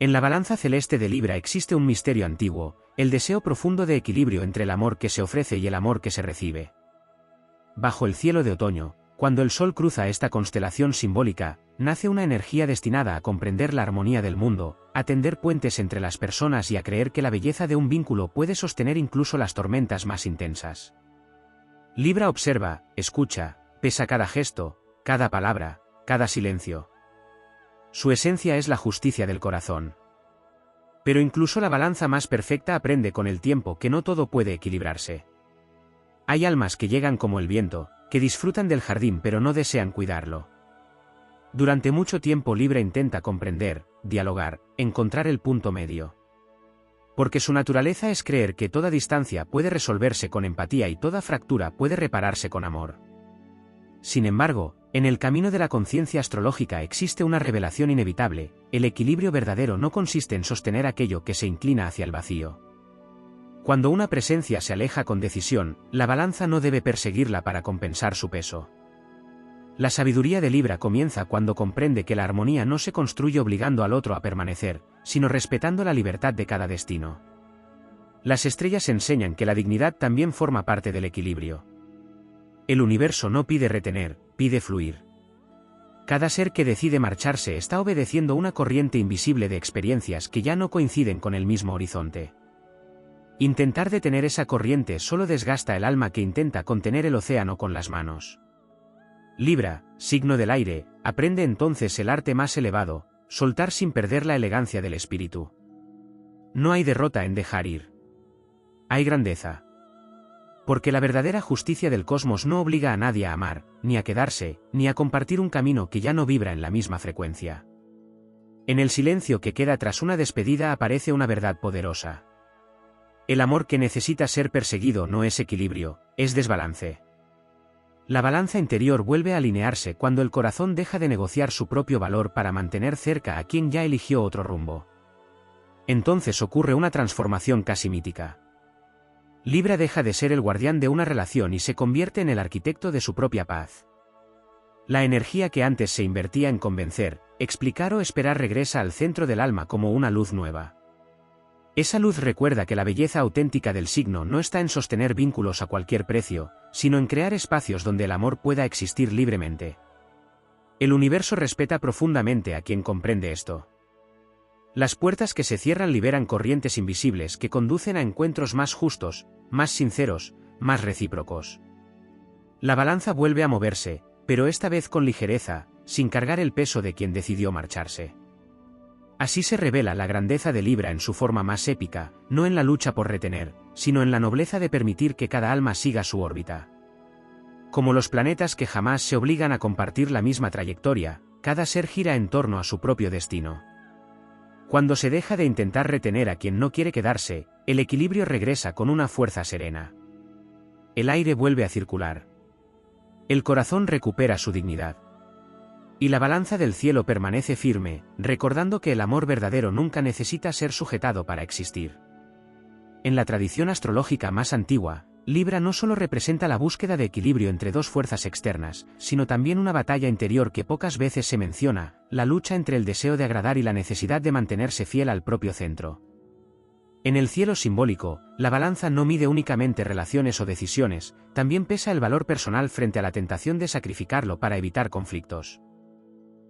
En la balanza celeste de Libra existe un misterio antiguo, el deseo profundo de equilibrio entre el amor que se ofrece y el amor que se recibe. Bajo el cielo de otoño, cuando el Sol cruza esta constelación simbólica, nace una energía destinada a comprender la armonía del mundo, a tender puentes entre las personas y a creer que la belleza de un vínculo puede sostener incluso las tormentas más intensas. Libra observa, escucha, pesa cada gesto, cada palabra, cada silencio. Su esencia es la justicia del corazón. Pero incluso la balanza más perfecta aprende con el tiempo que no todo puede equilibrarse. Hay almas que llegan como el viento, que disfrutan del jardín pero no desean cuidarlo. Durante mucho tiempo Libra intenta comprender, dialogar, encontrar el punto medio. Porque su naturaleza es creer que toda distancia puede resolverse con empatía y toda fractura puede repararse con amor. Sin embargo, en el camino de la conciencia astrológica existe una revelación inevitable: el equilibrio verdadero no consiste en sostener aquello que se inclina hacia el vacío. Cuando una presencia se aleja con decisión, la balanza no debe perseguirla para compensar su peso. La sabiduría de Libra comienza cuando comprende que la armonía no se construye obligando al otro a permanecer, sino respetando la libertad de cada destino. Las estrellas enseñan que la dignidad también forma parte del equilibrio. El universo no pide retener, pide fluir. Cada ser que decide marcharse está obedeciendo una corriente invisible de experiencias que ya no coinciden con el mismo horizonte. Intentar detener esa corriente solo desgasta el alma que intenta contener el océano con las manos. Libra, signo del aire, aprende entonces el arte más elevado: soltar sin perder la elegancia del espíritu. No hay derrota en dejar ir. Hay grandeza. Porque la verdadera justicia del cosmos no obliga a nadie a amar, ni a quedarse, ni a compartir un camino que ya no vibra en la misma frecuencia. En el silencio que queda tras una despedida aparece una verdad poderosa. El amor que necesita ser perseguido no es equilibrio, es desbalance. La balanza interior vuelve a alinearse cuando el corazón deja de negociar su propio valor para mantener cerca a quien ya eligió otro rumbo. Entonces ocurre una transformación casi mítica. Libra deja de ser el guardián de una relación y se convierte en el arquitecto de su propia paz. La energía que antes se invertía en convencer, explicar o esperar regresa al centro del alma como una luz nueva. Esa luz recuerda que la belleza auténtica del signo no está en sostener vínculos a cualquier precio, sino en crear espacios donde el amor pueda existir libremente. El universo respeta profundamente a quien comprende esto. Las puertas que se cierran liberan corrientes invisibles que conducen a encuentros más justos, más sinceros, más recíprocos. La balanza vuelve a moverse, pero esta vez con ligereza, sin cargar el peso de quien decidió marcharse. Así se revela la grandeza de Libra en su forma más épica, no en la lucha por retener, sino en la nobleza de permitir que cada alma siga su órbita. Como los planetas que jamás se obligan a compartir la misma trayectoria, cada ser gira en torno a su propio destino. Cuando se deja de intentar retener a quien no quiere quedarse, el equilibrio regresa con una fuerza serena. El aire vuelve a circular. El corazón recupera su dignidad. Y la balanza del cielo permanece firme, recordando que el amor verdadero nunca necesita ser sujetado para existir. En la tradición astrológica más antigua, Libra no solo representa la búsqueda de equilibrio entre dos fuerzas externas, sino también una batalla interior que pocas veces se menciona: la lucha entre el deseo de agradar y la necesidad de mantenerse fiel al propio centro. En el cielo simbólico, la balanza no mide únicamente relaciones o decisiones, también pesa el valor personal frente a la tentación de sacrificarlo para evitar conflictos.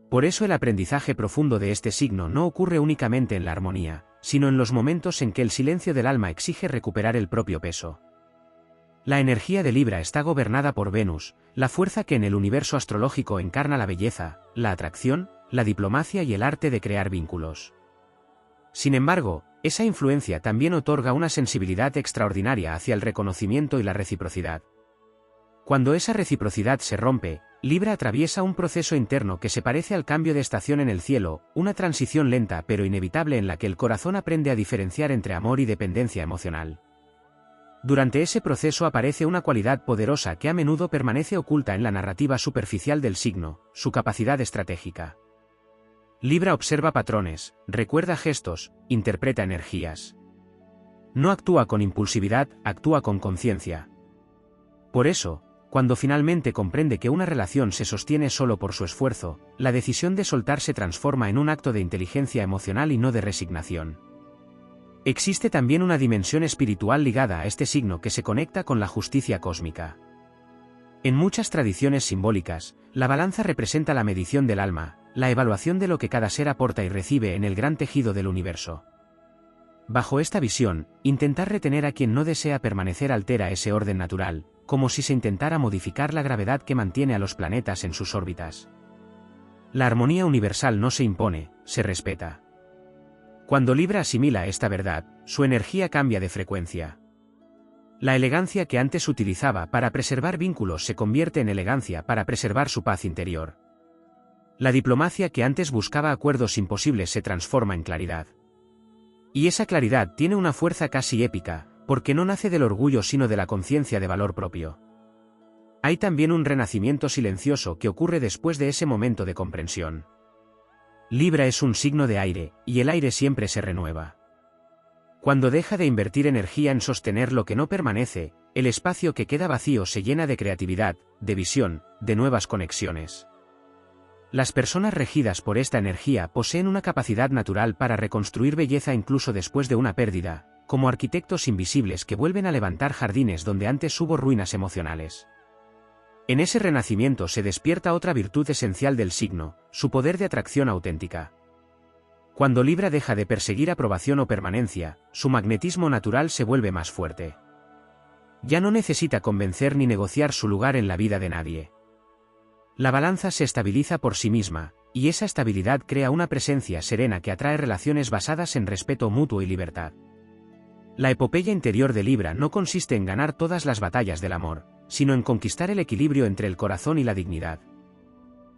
Por eso el aprendizaje profundo de este signo no ocurre únicamente en la armonía, sino en los momentos en que el silencio del alma exige recuperar el propio peso. La energía de Libra está gobernada por Venus, la fuerza que en el universo astrológico encarna la belleza, la atracción, la diplomacia y el arte de crear vínculos. Sin embargo, esa influencia también otorga una sensibilidad extraordinaria hacia el reconocimiento y la reciprocidad. Cuando esa reciprocidad se rompe, Libra atraviesa un proceso interno que se parece al cambio de estación en el cielo, una transición lenta pero inevitable en la que el corazón aprende a diferenciar entre amor y dependencia emocional. Durante ese proceso aparece una cualidad poderosa que a menudo permanece oculta en la narrativa superficial del signo: su capacidad estratégica. Libra observa patrones, recuerda gestos, interpreta energías. No actúa con impulsividad, actúa con conciencia. Por eso, Cuando finalmente comprende que una relación se sostiene solo por su esfuerzo, la decisión de soltar se transforma en un acto de inteligencia emocional y no de resignación. Existe también una dimensión espiritual ligada a este signo que se conecta con la justicia cósmica. En muchas tradiciones simbólicas, la balanza representa la medición del alma, la evaluación de lo que cada ser aporta y recibe en el gran tejido del universo. Bajo esta visión, intentar retener a quien no desea permanecer altera ese orden natural, como si se intentara modificar la gravedad que mantiene a los planetas en sus órbitas. La armonía universal no se impone, se respeta. Cuando Libra asimila esta verdad, su energía cambia de frecuencia. La elegancia que antes utilizaba para preservar vínculos se convierte en elegancia para preservar su paz interior. La diplomacia que antes buscaba acuerdos imposibles se transforma en claridad. Y esa claridad tiene una fuerza casi épica, porque no nace del orgullo sino de la conciencia de valor propio. Hay también un renacimiento silencioso que ocurre después de ese momento de comprensión. Libra es un signo de aire, y el aire siempre se renueva. Cuando deja de invertir energía en sostener lo que no permanece, el espacio que queda vacío se llena de creatividad, de visión, de nuevas conexiones. Las personas regidas por esta energía poseen una capacidad natural para reconstruir belleza incluso después de una pérdida, como arquitectos invisibles que vuelven a levantar jardines donde antes hubo ruinas emocionales. En ese renacimiento se despierta otra virtud esencial del signo, su poder de atracción auténtica. Cuando Libra deja de perseguir aprobación o permanencia, su magnetismo natural se vuelve más fuerte. Ya no necesita convencer ni negociar su lugar en la vida de nadie. La balanza se estabiliza por sí misma, y esa estabilidad crea una presencia serena que atrae relaciones basadas en respeto mutuo y libertad. La epopeya interior de Libra no consiste en ganar todas las batallas del amor, sino en conquistar el equilibrio entre el corazón y la dignidad.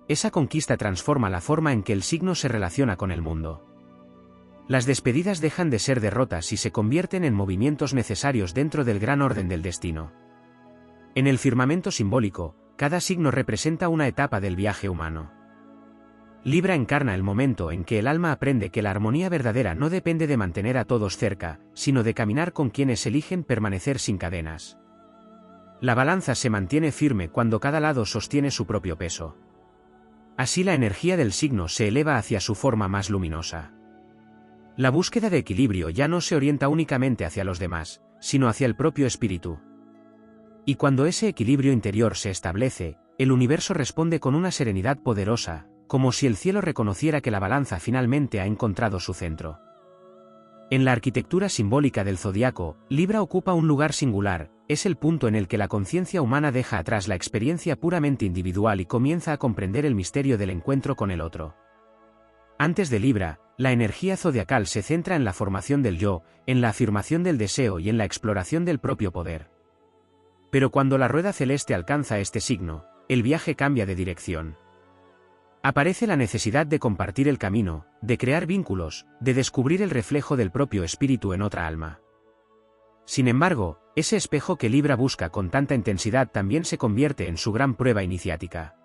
Esa conquista transforma la forma en que el signo se relaciona con el mundo. Las despedidas dejan de ser derrotas y se convierten en movimientos necesarios dentro del gran orden del destino. En el firmamento simbólico, cada signo representa una etapa del viaje humano. Libra encarna el momento en que el alma aprende que la armonía verdadera no depende de mantener a todos cerca, sino de caminar con quienes eligen permanecer sin cadenas. La balanza se mantiene firme cuando cada lado sostiene su propio peso. Así la energía del signo se eleva hacia su forma más luminosa. La búsqueda de equilibrio ya no se orienta únicamente hacia los demás, sino hacia el propio espíritu. Y cuando ese equilibrio interior se establece, el universo responde con una serenidad poderosa, como si el cielo reconociera que la balanza finalmente ha encontrado su centro. En la arquitectura simbólica del zodiaco, Libra ocupa un lugar singular, es el punto en el que la conciencia humana deja atrás la experiencia puramente individual y comienza a comprender el misterio del encuentro con el otro. Antes de Libra, la energía zodiacal se centra en la formación del yo, en la afirmación del deseo y en la exploración del propio poder. Pero cuando la rueda celeste alcanza este signo, el viaje cambia de dirección. Aparece la necesidad de compartir el camino, de crear vínculos, de descubrir el reflejo del propio espíritu en otra alma. Sin embargo, ese espejo que Libra busca con tanta intensidad también se convierte en su gran prueba iniciática.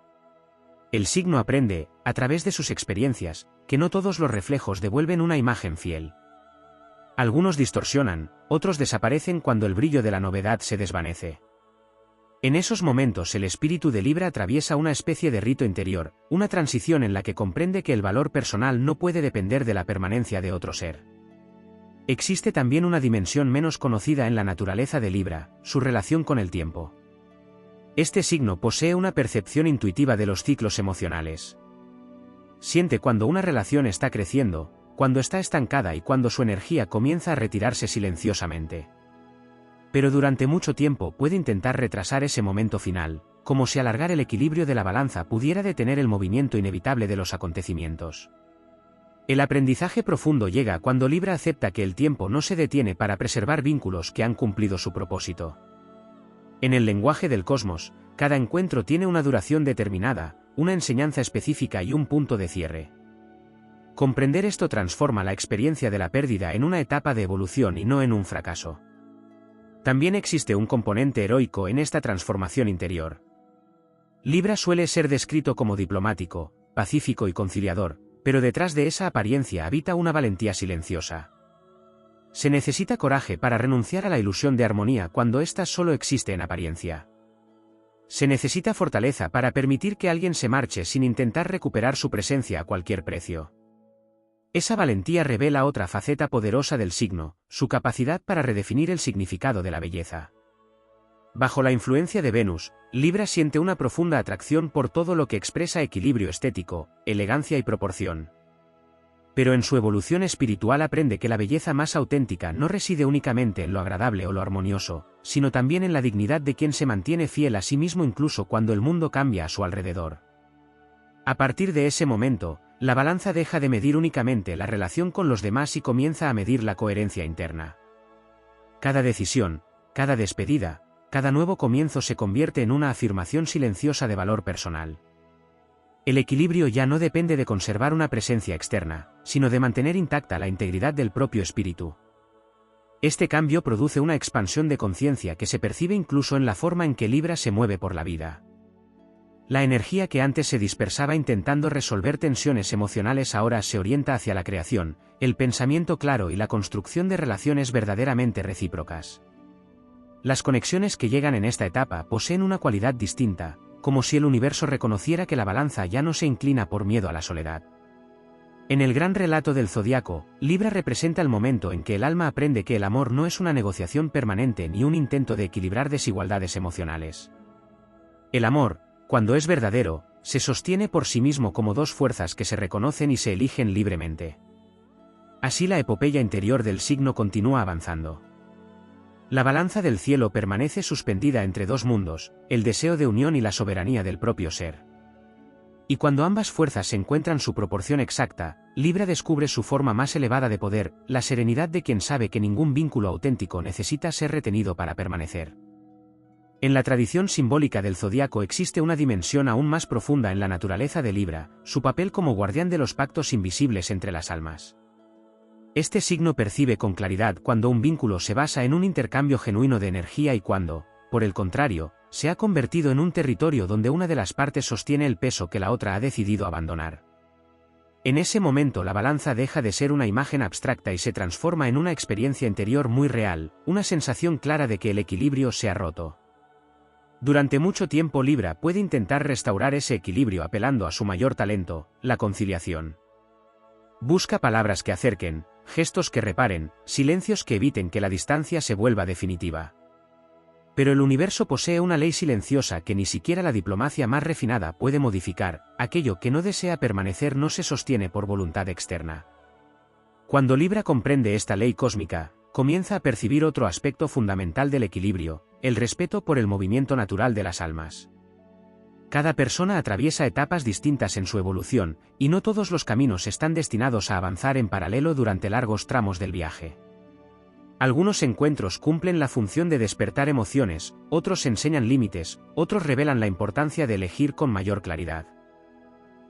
El signo aprende, a través de sus experiencias, que no todos los reflejos devuelven una imagen fiel. Algunos distorsionan, otros desaparecen cuando el brillo de la novedad se desvanece. En esos momentos el espíritu de Libra atraviesa una especie de rito interior, una transición en la que comprende que el valor personal no puede depender de la permanencia de otro ser. Existe también una dimensión menos conocida en la naturaleza de Libra, su relación con el tiempo. Este signo posee una percepción intuitiva de los ciclos emocionales. Siente cuando una relación está creciendo, cuando está estancada y cuando su energía comienza a retirarse silenciosamente. Pero durante mucho tiempo puede intentar retrasar ese momento final, como si alargar el equilibrio de la balanza pudiera detener el movimiento inevitable de los acontecimientos. El aprendizaje profundo llega cuando Libra acepta que el tiempo no se detiene para preservar vínculos que han cumplido su propósito. En el lenguaje del cosmos, cada encuentro tiene una duración determinada, una enseñanza específica y un punto de cierre. Comprender esto transforma la experiencia de la pérdida en una etapa de evolución y no en un fracaso. También existe un componente heroico en esta transformación interior. Libra suele ser descrito como diplomático, pacífico y conciliador, pero detrás de esa apariencia habita una valentía silenciosa. Se necesita coraje para renunciar a la ilusión de armonía cuando ésta solo existe en apariencia. Se necesita fortaleza para permitir que alguien se marche sin intentar recuperar su presencia a cualquier precio. Esa valentía revela otra faceta poderosa del signo, su capacidad para redefinir el significado de la belleza. Bajo la influencia de Venus, Libra siente una profunda atracción por todo lo que expresa equilibrio estético, elegancia y proporción. Pero en su evolución espiritual aprende que la belleza más auténtica no reside únicamente en lo agradable o lo armonioso, sino también en la dignidad de quien se mantiene fiel a sí mismo incluso cuando el mundo cambia a su alrededor. A partir de ese momento, la balanza deja de medir únicamente la relación con los demás y comienza a medir la coherencia interna. Cada decisión, cada despedida, cada nuevo comienzo se convierte en una afirmación silenciosa de valor personal. El equilibrio ya no depende de conservar una presencia externa, sino de mantener intacta la integridad del propio espíritu. Este cambio produce una expansión de conciencia que se percibe incluso en la forma en que Libra se mueve por la vida. La energía que antes se dispersaba intentando resolver tensiones emocionales ahora se orienta hacia la creación, el pensamiento claro y la construcción de relaciones verdaderamente recíprocas. Las conexiones que llegan en esta etapa poseen una cualidad distinta, como si el universo reconociera que la balanza ya no se inclina por miedo a la soledad. En el gran relato del zodiaco, Libra representa el momento en que el alma aprende que el amor no es una negociación permanente ni un intento de equilibrar desigualdades emocionales. El amor, cuando es verdadero, se sostiene por sí mismo como dos fuerzas que se reconocen y se eligen libremente. Así la epopeya interior del signo continúa avanzando. La balanza del cielo permanece suspendida entre dos mundos, el deseo de unión y la soberanía del propio ser. Y cuando ambas fuerzas encuentran su proporción exacta, Libra descubre su forma más elevada de poder, la serenidad de quien sabe que ningún vínculo auténtico necesita ser retenido para permanecer. En la tradición simbólica del zodiaco existe una dimensión aún más profunda en la naturaleza de Libra, su papel como guardián de los pactos invisibles entre las almas. Este signo percibe con claridad cuando un vínculo se basa en un intercambio genuino de energía y cuando, por el contrario, se ha convertido en un territorio donde una de las partes sostiene el peso que la otra ha decidido abandonar. En ese momento la balanza deja de ser una imagen abstracta y se transforma en una experiencia interior muy real, una sensación clara de que el equilibrio se ha roto. Durante mucho tiempo Libra puede intentar restaurar ese equilibrio apelando a su mayor talento, la conciliación. Busca palabras que acerquen, gestos que reparen, silencios que eviten que la distancia se vuelva definitiva. Pero el universo posee una ley silenciosa que ni siquiera la diplomacia más refinada puede modificar, aquello que no desea permanecer no se sostiene por voluntad externa. Cuando Libra comprende esta ley cósmica, comienza a percibir otro aspecto fundamental del equilibrio, el respeto por el movimiento natural de las almas. Cada persona atraviesa etapas distintas en su evolución, y no todos los caminos están destinados a avanzar en paralelo durante largos tramos del viaje. Algunos encuentros cumplen la función de despertar emociones, otros enseñan límites, otros revelan la importancia de elegir con mayor claridad.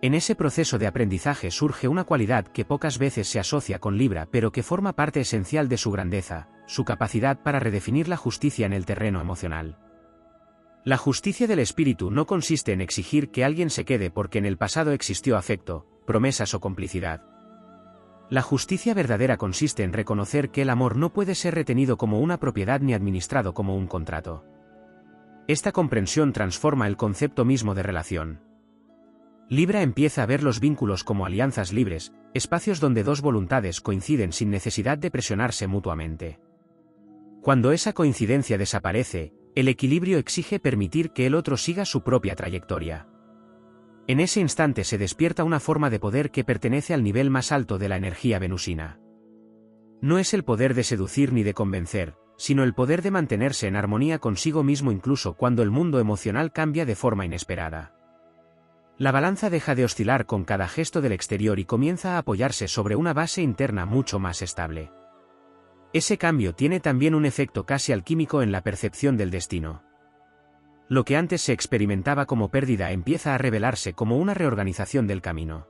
En ese proceso de aprendizaje surge una cualidad que pocas veces se asocia con Libra pero que forma parte esencial de su grandeza, su capacidad para redefinir la justicia en el terreno emocional. La justicia del espíritu no consiste en exigir que alguien se quede porque en el pasado existió afecto, promesas o complicidad. La justicia verdadera consiste en reconocer que el amor no puede ser retenido como una propiedad ni administrado como un contrato. Esta comprensión transforma el concepto mismo de relación. Libra empieza a ver los vínculos como alianzas libres, espacios donde dos voluntades coinciden sin necesidad de presionarse mutuamente. Cuando esa coincidencia desaparece, el equilibrio exige permitir que el otro siga su propia trayectoria. En ese instante se despierta una forma de poder que pertenece al nivel más alto de la energía venusina. No es el poder de seducir ni de convencer, sino el poder de mantenerse en armonía consigo mismo incluso cuando el mundo emocional cambia de forma inesperada. La balanza deja de oscilar con cada gesto del exterior y comienza a apoyarse sobre una base interna mucho más estable. Ese cambio tiene también un efecto casi alquímico en la percepción del destino. Lo que antes se experimentaba como pérdida empieza a revelarse como una reorganización del camino.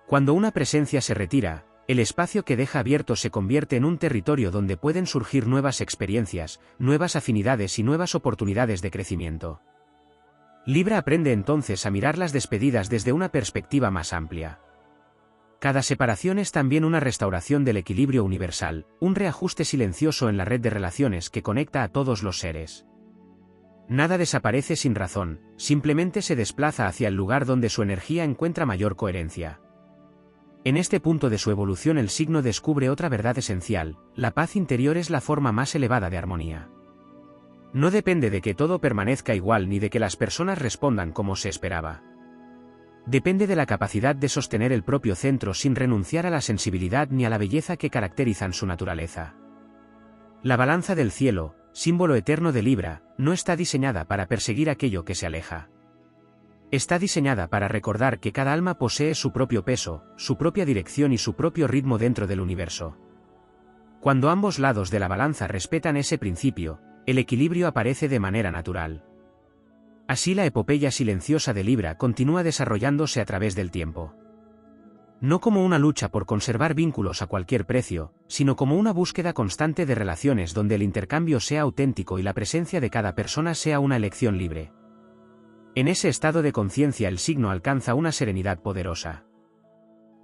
Cuando una presencia se retira, el espacio que deja abierto se convierte en un territorio donde pueden surgir nuevas experiencias, nuevas afinidades y nuevas oportunidades de crecimiento. Libra aprende entonces a mirar las despedidas desde una perspectiva más amplia. Cada separación es también una restauración del equilibrio universal, un reajuste silencioso en la red de relaciones que conecta a todos los seres. Nada desaparece sin razón, simplemente se desplaza hacia el lugar donde su energía encuentra mayor coherencia. En este punto de su evolución el signo descubre otra verdad esencial: la paz interior es la forma más elevada de armonía. No depende de que todo permanezca igual ni de que las personas respondan como se esperaba. Depende de la capacidad de sostener el propio centro sin renunciar a la sensibilidad ni a la belleza que caracterizan su naturaleza. La balanza del cielo, símbolo eterno de Libra, no está diseñada para perseguir aquello que se aleja. Está diseñada para recordar que cada alma posee su propio peso, su propia dirección y su propio ritmo dentro del universo. Cuando ambos lados de la balanza respetan ese principio, el equilibrio aparece de manera natural. Así la epopeya silenciosa de Libra continúa desarrollándose a través del tiempo. No como una lucha por conservar vínculos a cualquier precio, sino como una búsqueda constante de relaciones donde el intercambio sea auténtico y la presencia de cada persona sea una elección libre. En ese estado de conciencia el signo alcanza una serenidad poderosa.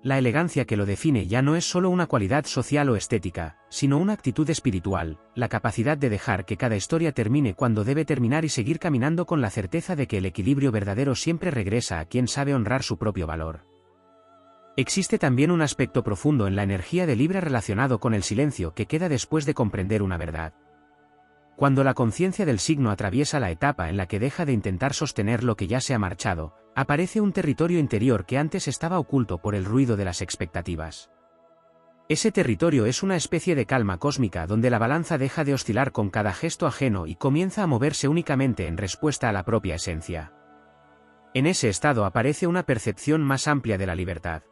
La elegancia que lo define ya no es solo una cualidad social o estética, sino una actitud espiritual, la capacidad de dejar que cada historia termine cuando debe terminar y seguir caminando con la certeza de que el equilibrio verdadero siempre regresa a quien sabe honrar su propio valor. Existe también un aspecto profundo en la energía de Libra relacionado con el silencio que queda después de comprender una verdad. Cuando la conciencia del signo atraviesa la etapa en la que deja de intentar sostener lo que ya se ha marchado, aparece un territorio interior que antes estaba oculto por el ruido de las expectativas. Ese territorio es una especie de calma cósmica donde la balanza deja de oscilar con cada gesto ajeno y comienza a moverse únicamente en respuesta a la propia esencia. En ese estado aparece una percepción más amplia de la libertad.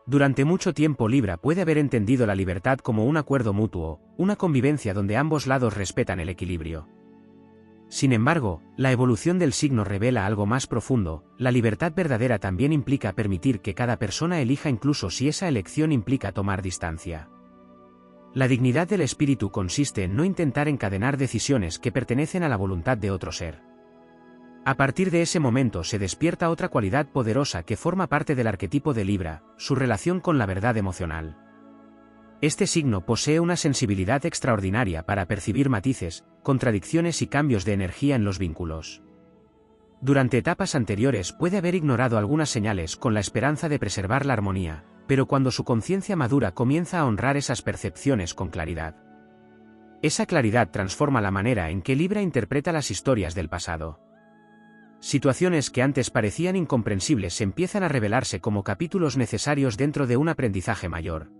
Durante mucho tiempo Libra puede haber entendido la libertad como un acuerdo mutuo, una convivencia donde ambos lados respetan el equilibrio. Sin embargo, la evolución del signo revela algo más profundo: la libertad verdadera también implica permitir que cada persona elija incluso si esa elección implica tomar distancia. La dignidad del espíritu consiste en no intentar encadenar decisiones que pertenecen a la voluntad de otro ser. A partir de ese momento se despierta otra cualidad poderosa que forma parte del arquetipo de Libra: su relación con la verdad emocional. Este signo posee una sensibilidad extraordinaria para percibir matices, contradicciones y cambios de energía en los vínculos. Durante etapas anteriores puede haber ignorado algunas señales con la esperanza de preservar la armonía, pero cuando su conciencia madura comienza a honrar esas percepciones con claridad. Esa claridad transforma la manera en que Libra interpreta las historias del pasado. Situaciones que antes parecían incomprensibles empiezan a revelarse como capítulos necesarios dentro de un aprendizaje mayor.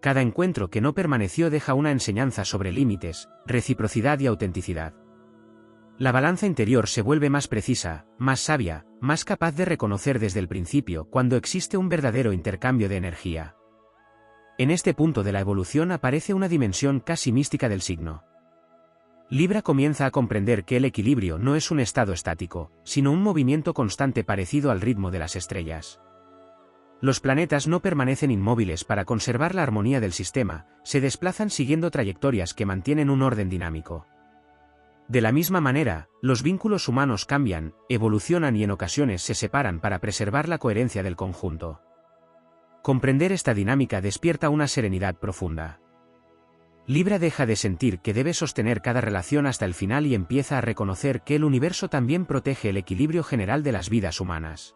Cada encuentro que no permaneció deja una enseñanza sobre límites, reciprocidad y autenticidad. La balanza interior se vuelve más precisa, más sabia, más capaz de reconocer desde el principio cuando existe un verdadero intercambio de energía. En este punto de la evolución aparece una dimensión casi mística del signo. Libra comienza a comprender que el equilibrio no es un estado estático, sino un movimiento constante parecido al ritmo de las estrellas. Los planetas no permanecen inmóviles para conservar la armonía del sistema, se desplazan siguiendo trayectorias que mantienen un orden dinámico. De la misma manera, los vínculos humanos cambian, evolucionan y en ocasiones se separan para preservar la coherencia del conjunto. Comprender esta dinámica despierta una serenidad profunda. Libra deja de sentir que debe sostener cada relación hasta el final y empieza a reconocer que el universo también protege el equilibrio general de las vidas humanas.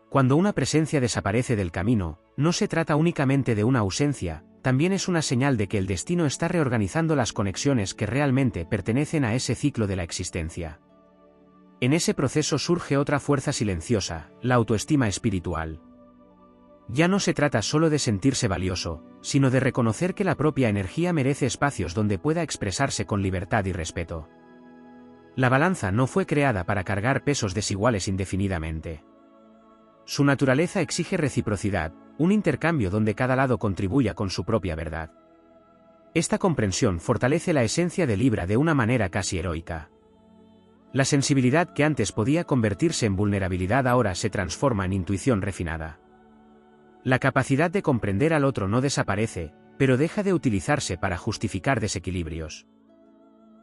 Cuando una presencia desaparece del camino, no se trata únicamente de una ausencia, también es una señal de que el destino está reorganizando las conexiones que realmente pertenecen a ese ciclo de la existencia. En ese proceso surge otra fuerza silenciosa: la autoestima espiritual. Ya no se trata solo de sentirse valioso, sino de reconocer que la propia energía merece espacios donde pueda expresarse con libertad y respeto. La balanza no fue creada para cargar pesos desiguales indefinidamente. Su naturaleza exige reciprocidad, un intercambio donde cada lado contribuya con su propia verdad. Esta comprensión fortalece la esencia de Libra de una manera casi heroica. La sensibilidad que antes podía convertirse en vulnerabilidad ahora se transforma en intuición refinada. La capacidad de comprender al otro no desaparece, pero deja de utilizarse para justificar desequilibrios.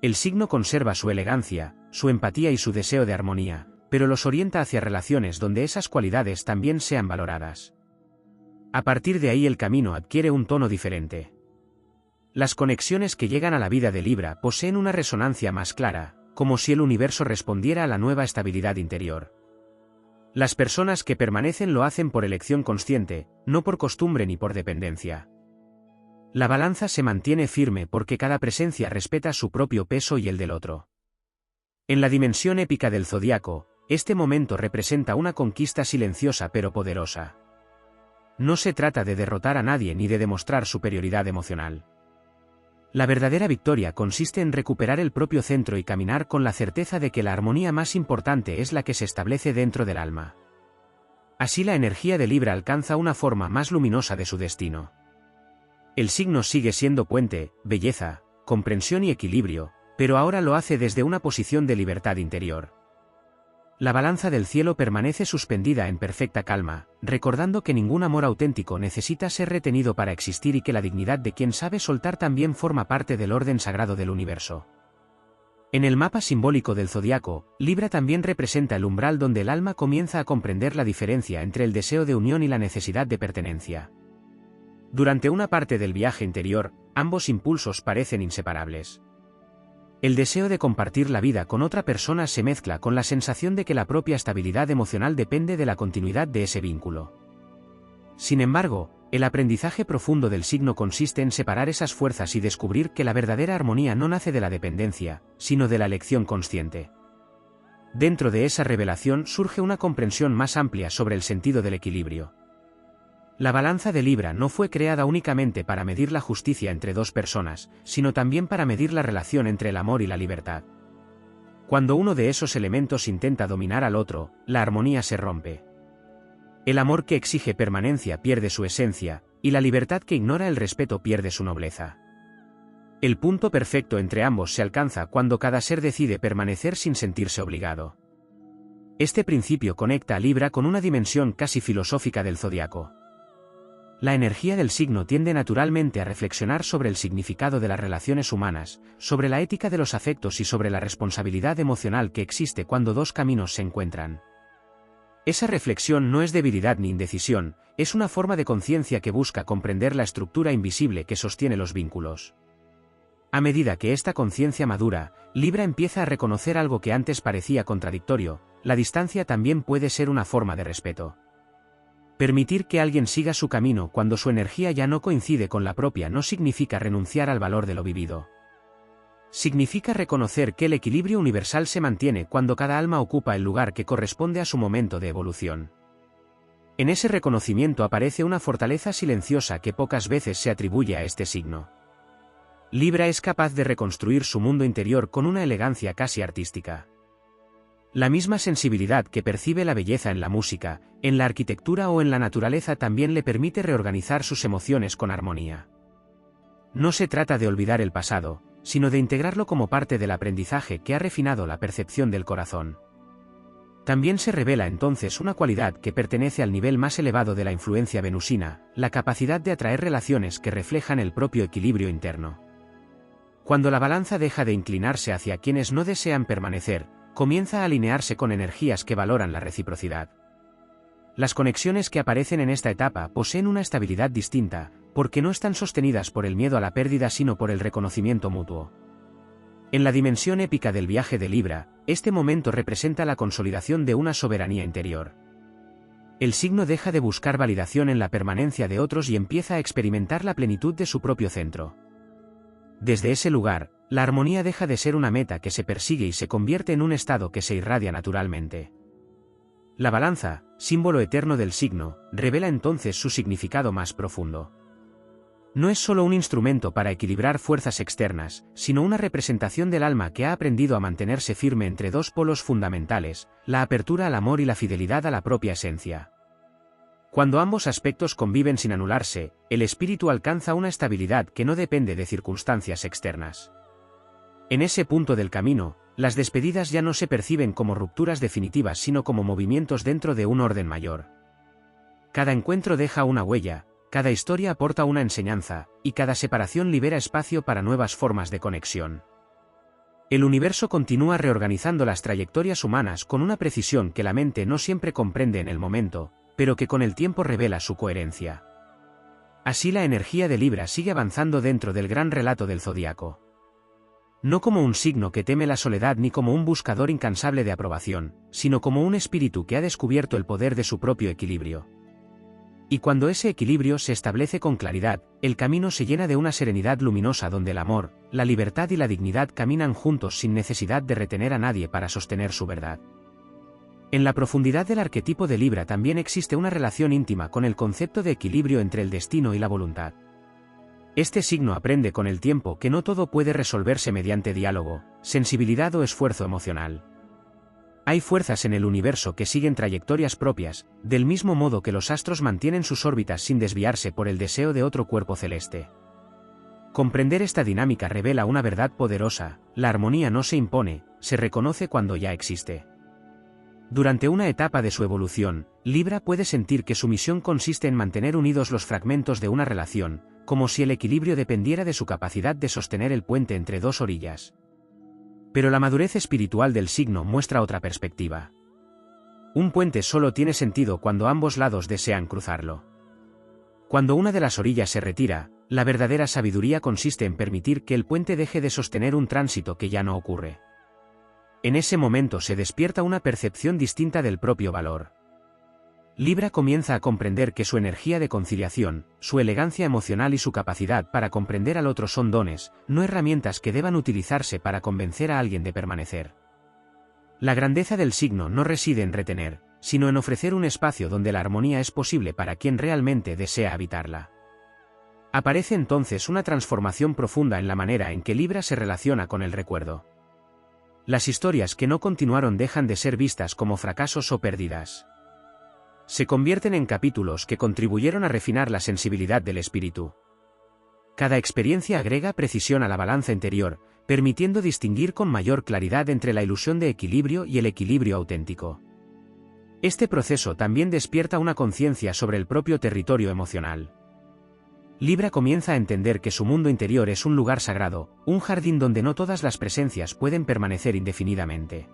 El signo conserva su elegancia, su empatía y su deseo de armonía, pero los orienta hacia relaciones donde esas cualidades también sean valoradas. A partir de ahí el camino adquiere un tono diferente. Las conexiones que llegan a la vida de Libra poseen una resonancia más clara, como si el universo respondiera a la nueva estabilidad interior. Las personas que permanecen lo hacen por elección consciente, no por costumbre ni por dependencia. La balanza se mantiene firme porque cada presencia respeta su propio peso y el del otro. En la dimensión épica del zodiaco, este momento representa una conquista silenciosa pero poderosa. No se trata de derrotar a nadie ni de demostrar superioridad emocional. La verdadera victoria consiste en recuperar el propio centro y caminar con la certeza de que la armonía más importante es la que se establece dentro del alma. Así la energía de Libra alcanza una forma más luminosa de su destino. El signo sigue siendo puente, belleza, comprensión y equilibrio, pero ahora lo hace desde una posición de libertad interior. La balanza del cielo permanece suspendida en perfecta calma, recordando que ningún amor auténtico necesita ser retenido para existir y que la dignidad de quien sabe soltar también forma parte del orden sagrado del universo. En el mapa simbólico del zodiaco, Libra también representa el umbral donde el alma comienza a comprender la diferencia entre el deseo de unión y la necesidad de pertenencia. Durante una parte del viaje interior, ambos impulsos parecen inseparables. El deseo de compartir la vida con otra persona se mezcla con la sensación de que la propia estabilidad emocional depende de la continuidad de ese vínculo. Sin embargo, el aprendizaje profundo del signo consiste en separar esas fuerzas y descubrir que la verdadera armonía no nace de la dependencia, sino de la elección consciente. Dentro de esa revelación surge una comprensión más amplia sobre el sentido del equilibrio. La balanza de Libra no fue creada únicamente para medir la justicia entre dos personas, sino también para medir la relación entre el amor y la libertad. Cuando uno de esos elementos intenta dominar al otro, la armonía se rompe. El amor que exige permanencia pierde su esencia, y la libertad que ignora el respeto pierde su nobleza. El punto perfecto entre ambos se alcanza cuando cada ser decide permanecer sin sentirse obligado. Este principio conecta a Libra con una dimensión casi filosófica del zodiaco. La energía del signo tiende naturalmente a reflexionar sobre el significado de las relaciones humanas, sobre la ética de los afectos y sobre la responsabilidad emocional que existe cuando dos caminos se encuentran. Esa reflexión no es debilidad ni indecisión, es una forma de conciencia que busca comprender la estructura invisible que sostiene los vínculos. A medida que esta conciencia madura, Libra empieza a reconocer algo que antes parecía contradictorio: la distancia también puede ser una forma de respeto. Permitir que alguien siga su camino cuando su energía ya no coincide con la propia no significa renunciar al valor de lo vivido. Significa reconocer que el equilibrio universal se mantiene cuando cada alma ocupa el lugar que corresponde a su momento de evolución. En ese reconocimiento aparece una fortaleza silenciosa que pocas veces se atribuye a este signo. Libra es capaz de reconstruir su mundo interior con una elegancia casi artística. La misma sensibilidad que percibe la belleza en la música, en la arquitectura o en la naturaleza también le permite reorganizar sus emociones con armonía. No se trata de olvidar el pasado, sino de integrarlo como parte del aprendizaje que ha refinado la percepción del corazón. También se revela entonces una cualidad que pertenece al nivel más elevado de la influencia venusina: la capacidad de atraer relaciones que reflejan el propio equilibrio interno. Cuando la balanza deja de inclinarse hacia quienes no desean permanecer, comienza a alinearse con energías que valoran la reciprocidad. Las conexiones que aparecen en esta etapa poseen una estabilidad distinta, porque no están sostenidas por el miedo a la pérdida sino por el reconocimiento mutuo. En la dimensión épica del viaje de Libra, este momento representa la consolidación de una soberanía interior. El signo deja de buscar validación en la permanencia de otros y empieza a experimentar la plenitud de su propio centro. Desde ese lugar, la armonía deja de ser una meta que se persigue y se convierte en un estado que se irradia naturalmente. La balanza, símbolo eterno del signo, revela entonces su significado más profundo. No es solo un instrumento para equilibrar fuerzas externas, sino una representación del alma que ha aprendido a mantenerse firme entre dos polos fundamentales: la apertura al amor y la fidelidad a la propia esencia. Cuando ambos aspectos conviven sin anularse, el espíritu alcanza una estabilidad que no depende de circunstancias externas. En ese punto del camino, las despedidas ya no se perciben como rupturas definitivas sino como movimientos dentro de un orden mayor. Cada encuentro deja una huella, cada historia aporta una enseñanza, y cada separación libera espacio para nuevas formas de conexión. El universo continúa reorganizando las trayectorias humanas con una precisión que la mente no siempre comprende en el momento, pero que con el tiempo revela su coherencia. Así la energía de Libra sigue avanzando dentro del gran relato del zodiaco. No como un signo que teme la soledad ni como un buscador incansable de aprobación, sino como un espíritu que ha descubierto el poder de su propio equilibrio. Y cuando ese equilibrio se establece con claridad, el camino se llena de una serenidad luminosa donde el amor, la libertad y la dignidad caminan juntos sin necesidad de retener a nadie para sostener su verdad. En la profundidad del arquetipo de Libra también existe una relación íntima con el concepto de equilibrio entre el destino y la voluntad. Este signo aprende con el tiempo que no todo puede resolverse mediante diálogo, sensibilidad o esfuerzo emocional. Hay fuerzas en el universo que siguen trayectorias propias, del mismo modo que los astros mantienen sus órbitas sin desviarse por el deseo de otro cuerpo celeste. Comprender esta dinámica revela una verdad poderosa: la armonía no se impone, se reconoce cuando ya existe. Durante una etapa de su evolución, Libra puede sentir que su misión consiste en mantener unidos los fragmentos de una relación, como si el equilibrio dependiera de su capacidad de sostener el puente entre dos orillas. Pero la madurez espiritual del signo muestra otra perspectiva. Un puente solo tiene sentido cuando ambos lados desean cruzarlo. Cuando una de las orillas se retira, la verdadera sabiduría consiste en permitir que el puente deje de sostener un tránsito que ya no ocurre. En ese momento se despierta una percepción distinta del propio valor. Libra comienza a comprender que su energía de conciliación, su elegancia emocional y su capacidad para comprender al otro son dones, no herramientas que deban utilizarse para convencer a alguien de permanecer. La grandeza del signo no reside en retener, sino en ofrecer un espacio donde la armonía es posible para quien realmente desea habitarla. Aparece entonces una transformación profunda en la manera en que Libra se relaciona con el recuerdo. Las historias que no continuaron dejan de ser vistas como fracasos o pérdidas. Se convierten en capítulos que contribuyeron a refinar la sensibilidad del espíritu. Cada experiencia agrega precisión a la balanza interior, permitiendo distinguir con mayor claridad entre la ilusión de equilibrio y el equilibrio auténtico. Este proceso también despierta una conciencia sobre el propio territorio emocional. Libra comienza a entender que su mundo interior es un lugar sagrado, un jardín donde no todas las presencias pueden permanecer indefinidamente.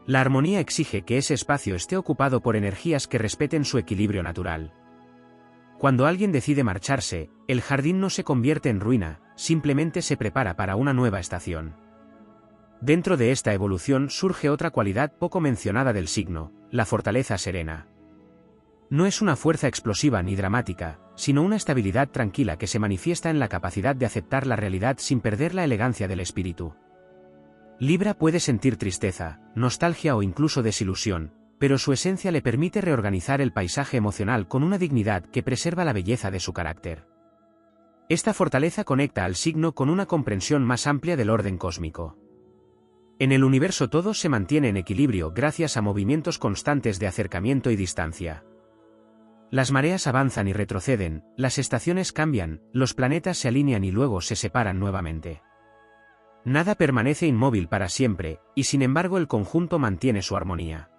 La armonía exige que ese espacio esté ocupado por energías que respeten su equilibrio natural. Cuando alguien decide marcharse, el jardín no se convierte en ruina, simplemente se prepara para una nueva estación. Dentro de esta evolución surge otra cualidad poco mencionada del signo: la fortaleza serena. No es una fuerza explosiva ni dramática, sino una estabilidad tranquila que se manifiesta en la capacidad de aceptar la realidad sin perder la elegancia del espíritu. Libra puede sentir tristeza, nostalgia o incluso desilusión, pero su esencia le permite reorganizar el paisaje emocional con una dignidad que preserva la belleza de su carácter. Esta fortaleza conecta al signo con una comprensión más amplia del orden cósmico. En el universo todo se mantiene en equilibrio gracias a movimientos constantes de acercamiento y distancia. Las mareas avanzan y retroceden, las estaciones cambian, los planetas se alinean y luego se separan nuevamente. Nada permanece inmóvil para siempre, y sin embargo el conjunto mantiene su armonía.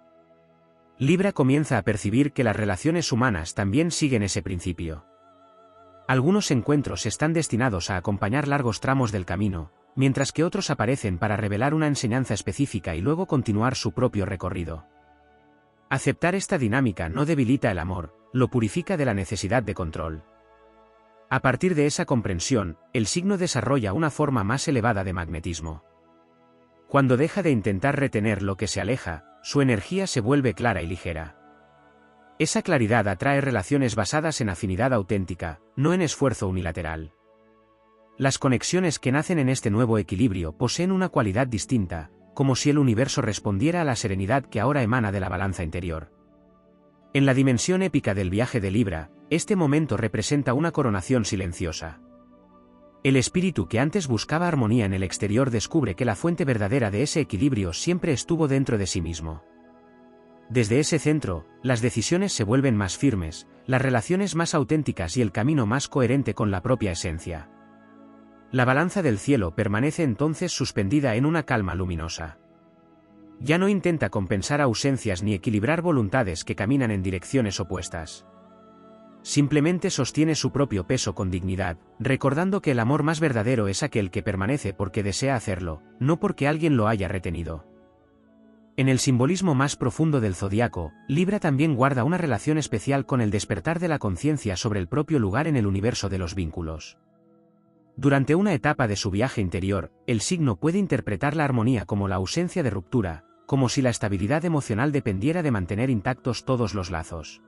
Libra comienza a percibir que las relaciones humanas también siguen ese principio. Algunos encuentros están destinados a acompañar largos tramos del camino, mientras que otros aparecen para revelar una enseñanza específica y luego continuar su propio recorrido. Aceptar esta dinámica no debilita el amor, lo purifica de la necesidad de control. A partir de esa comprensión, el signo desarrolla una forma más elevada de magnetismo. Cuando deja de intentar retener lo que se aleja, su energía se vuelve clara y ligera. Esa claridad atrae relaciones basadas en afinidad auténtica, no en esfuerzo unilateral. Las conexiones que nacen en este nuevo equilibrio poseen una cualidad distinta, como si el universo respondiera a la serenidad que ahora emana de la balanza interior. En la dimensión épica del viaje de Libra, este momento representa una coronación silenciosa. El espíritu que antes buscaba armonía en el exterior descubre que la fuente verdadera de ese equilibrio siempre estuvo dentro de sí mismo. Desde ese centro, las decisiones se vuelven más firmes, las relaciones más auténticas y el camino más coherente con la propia esencia. La balanza del cielo permanece entonces suspendida en una calma luminosa. Ya no intenta compensar ausencias ni equilibrar voluntades que caminan en direcciones opuestas. Simplemente sostiene su propio peso con dignidad, recordando que el amor más verdadero es aquel que permanece porque desea hacerlo, no porque alguien lo haya retenido. En el simbolismo más profundo del zodiaco, Libra también guarda una relación especial con el despertar de la conciencia sobre el propio lugar en el universo de los vínculos. Durante una etapa de su viaje interior, el signo puede interpretar la armonía como la ausencia de ruptura, como si la estabilidad emocional dependiera de mantener intactos todos los lazos.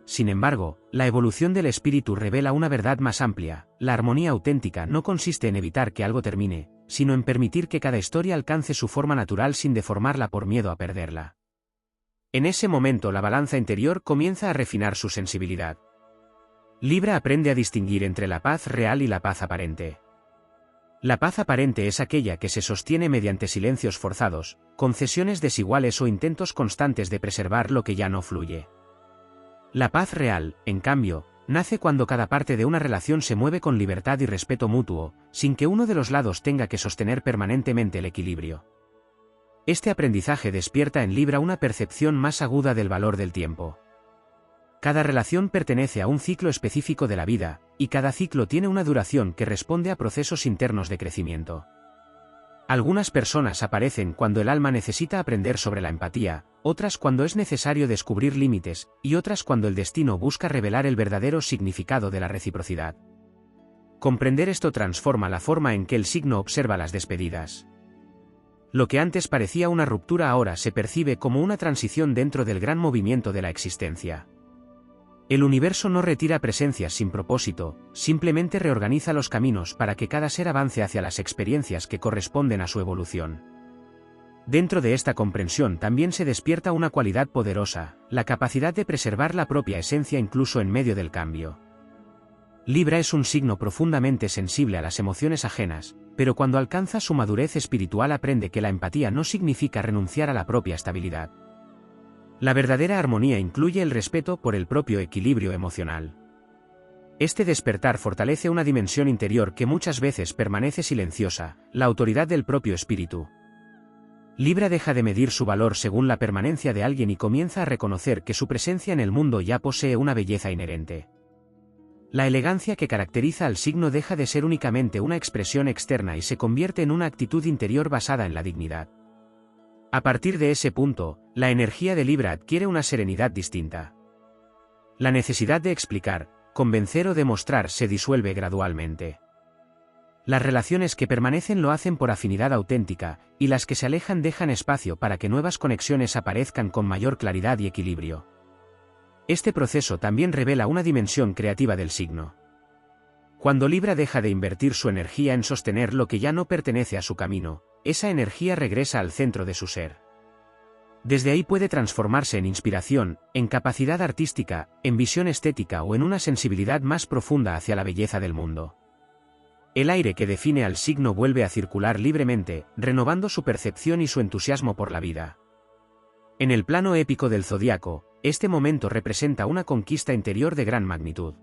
Sin embargo, la evolución del espíritu revela una verdad más amplia: la armonía auténtica no consiste en evitar que algo termine, sino en permitir que cada historia alcance su forma natural sin deformarla por miedo a perderla. En ese momento la balanza interior comienza a refinar su sensibilidad. Libra aprende a distinguir entre la paz real y la paz aparente. La paz aparente es aquella que se sostiene mediante silencios forzados, concesiones desiguales o intentos constantes de preservar lo que ya no fluye. La paz real, en cambio, nace cuando cada parte de una relación se mueve con libertad y respeto mutuo, sin que uno de los lados tenga que sostener permanentemente el equilibrio. Este aprendizaje despierta en Libra una percepción más aguda del valor del tiempo. Cada relación pertenece a un ciclo específico de la vida, y cada ciclo tiene una duración que responde a procesos internos de crecimiento. Algunas personas aparecen cuando el alma necesita aprender sobre la empatía, otras cuando es necesario descubrir límites, y otras cuando el destino busca revelar el verdadero significado de la reciprocidad. Comprender esto transforma la forma en que el signo observa las despedidas. Lo que antes parecía una ruptura ahora se percibe como una transición dentro del gran movimiento de la existencia. El universo no retira presencias sin propósito, simplemente reorganiza los caminos para que cada ser avance hacia las experiencias que corresponden a su evolución. Dentro de esta comprensión también se despierta una cualidad poderosa: la capacidad de preservar la propia esencia incluso en medio del cambio. Libra es un signo profundamente sensible a las emociones ajenas, pero cuando alcanza su madurez espiritual aprende que la empatía no significa renunciar a la propia estabilidad. La verdadera armonía incluye el respeto por el propio equilibrio emocional. Este despertar fortalece una dimensión interior que muchas veces permanece silenciosa: la autoridad del propio espíritu. Libra deja de medir su valor según la permanencia de alguien y comienza a reconocer que su presencia en el mundo ya posee una belleza inherente. La elegancia que caracteriza al signo deja de ser únicamente una expresión externa y se convierte en una actitud interior basada en la dignidad. A partir de ese punto, la energía de Libra adquiere una serenidad distinta. La necesidad de explicar, convencer o demostrar se disuelve gradualmente. Las relaciones que permanecen lo hacen por afinidad auténtica, y las que se alejan dejan espacio para que nuevas conexiones aparezcan con mayor claridad y equilibrio. Este proceso también revela una dimensión creativa del signo. Cuando Libra deja de invertir su energía en sostener lo que ya no pertenece a su camino, esa energía regresa al centro de su ser. Desde ahí puede transformarse en inspiración, en capacidad artística, en visión estética o en una sensibilidad más profunda hacia la belleza del mundo. El aire que define al signo vuelve a circular libremente, renovando su percepción y su entusiasmo por la vida. En el plano épico del zodiaco, este momento representa una conquista interior de gran magnitud.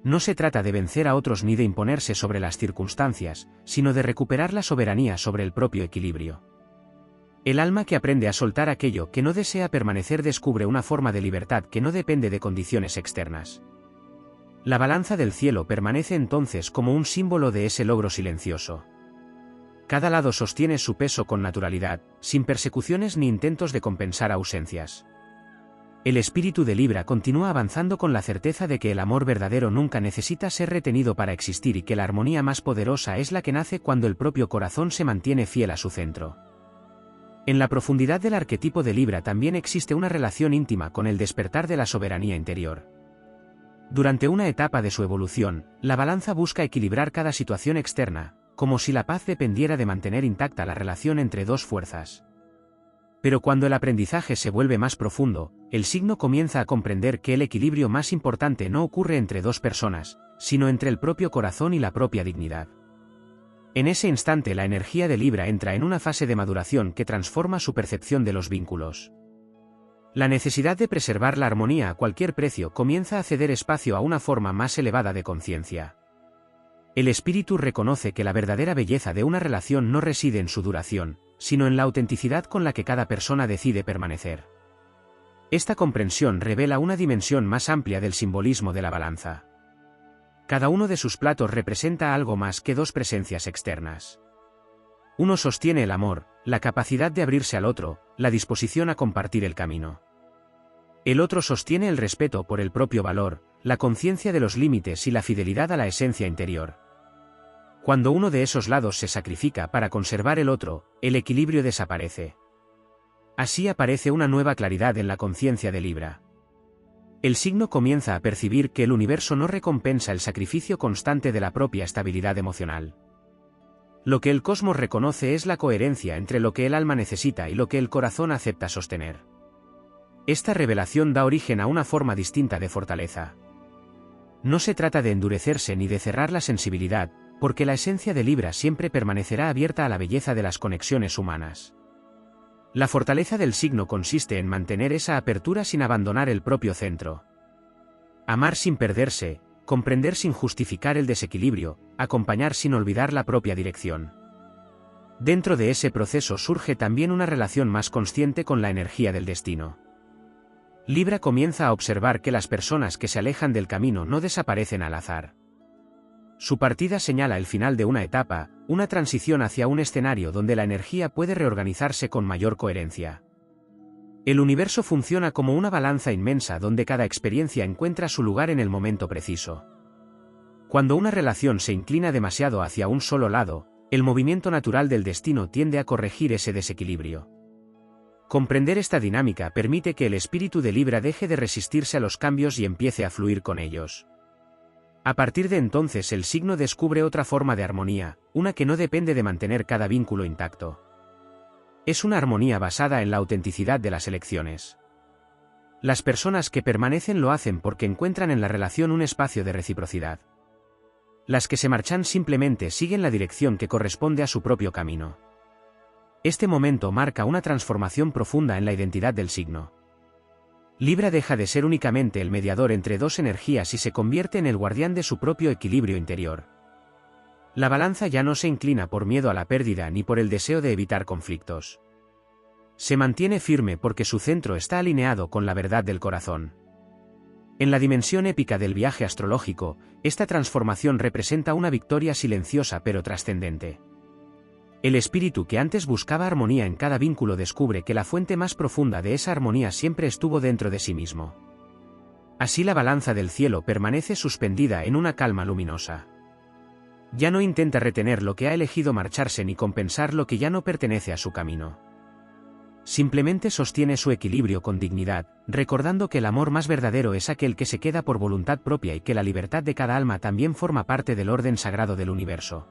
No se trata de vencer a otros ni de imponerse sobre las circunstancias, sino de recuperar la soberanía sobre el propio equilibrio. El alma que aprende a soltar aquello que no desea permanecer descubre una forma de libertad que no depende de condiciones externas. La balanza del cielo permanece entonces como un símbolo de ese logro silencioso. Cada lado sostiene su peso con naturalidad, sin persecuciones ni intentos de compensar ausencias. El espíritu de Libra continúa avanzando con la certeza de que el amor verdadero nunca necesita ser retenido para existir y que la armonía más poderosa es la que nace cuando el propio corazón se mantiene fiel a su centro. En la profundidad del arquetipo de Libra también existe una relación íntima con el despertar de la soberanía interior. Durante una etapa de su evolución, la balanza busca equilibrar cada situación externa, como si la paz dependiera de mantener intacta la relación entre dos fuerzas. Pero cuando el aprendizaje se vuelve más profundo, el signo comienza a comprender que el equilibrio más importante no ocurre entre dos personas, sino entre el propio corazón y la propia dignidad. En ese instante la energía de Libra entra en una fase de maduración que transforma su percepción de los vínculos. La necesidad de preservar la armonía a cualquier precio comienza a ceder espacio a una forma más elevada de conciencia. El espíritu reconoce que la verdadera belleza de una relación no reside en su duración, sino en la autenticidad con la que cada persona decide permanecer. Esta comprensión revela una dimensión más amplia del simbolismo de la balanza. Cada uno de sus platos representa algo más que dos presencias externas. Uno sostiene el amor, la capacidad de abrirse al otro, la disposición a compartir el camino. El otro sostiene el respeto por el propio valor, la conciencia de los límites y la fidelidad a la esencia interior. Cuando uno de esos lados se sacrifica para conservar el otro, el equilibrio desaparece. Así aparece una nueva claridad en la conciencia de Libra. El signo comienza a percibir que el universo no recompensa el sacrificio constante de la propia estabilidad emocional. Lo que el cosmos reconoce es la coherencia entre lo que el alma necesita y lo que el corazón acepta sostener. Esta revelación da origen a una forma distinta de fortaleza. No se trata de endurecerse ni de cerrar la sensibilidad, porque la esencia de Libra siempre permanecerá abierta a la belleza de las conexiones humanas. La fortaleza del signo consiste en mantener esa apertura sin abandonar el propio centro. Amar sin perderse, comprender sin justificar el desequilibrio, acompañar sin olvidar la propia dirección. Dentro de ese proceso surge también una relación más consciente con la energía del destino. Libra comienza a observar que las personas que se alejan del camino no desaparecen al azar. Su partida señala el final de una etapa, una transición hacia un escenario donde la energía puede reorganizarse con mayor coherencia. El universo funciona como una balanza inmensa donde cada experiencia encuentra su lugar en el momento preciso. Cuando una relación se inclina demasiado hacia un solo lado, el movimiento natural del destino tiende a corregir ese desequilibrio. Comprender esta dinámica permite que el espíritu de Libra deje de resistirse a los cambios y empiece a fluir con ellos. A partir de entonces el signo descubre otra forma de armonía, una que no depende de mantener cada vínculo intacto. Es una armonía basada en la autenticidad de las elecciones. Las personas que permanecen lo hacen porque encuentran en la relación un espacio de reciprocidad. Las que se marchan simplemente siguen la dirección que corresponde a su propio camino. Este momento marca una transformación profunda en la identidad del signo. Libra deja de ser únicamente el mediador entre dos energías y se convierte en el guardián de su propio equilibrio interior. La balanza ya no se inclina por miedo a la pérdida ni por el deseo de evitar conflictos. Se mantiene firme porque su centro está alineado con la verdad del corazón. En la dimensión épica del viaje astrológico, esta transformación representa una victoria silenciosa pero trascendente. El espíritu que antes buscaba armonía en cada vínculo descubre que la fuente más profunda de esa armonía siempre estuvo dentro de sí mismo. Así la balanza del cielo permanece suspendida en una calma luminosa. Ya no intenta retener lo que ha elegido marcharse ni compensar lo que ya no pertenece a su camino. Simplemente sostiene su equilibrio con dignidad, recordando que el amor más verdadero es aquel que se queda por voluntad propia y que la libertad de cada alma también forma parte del orden sagrado del universo.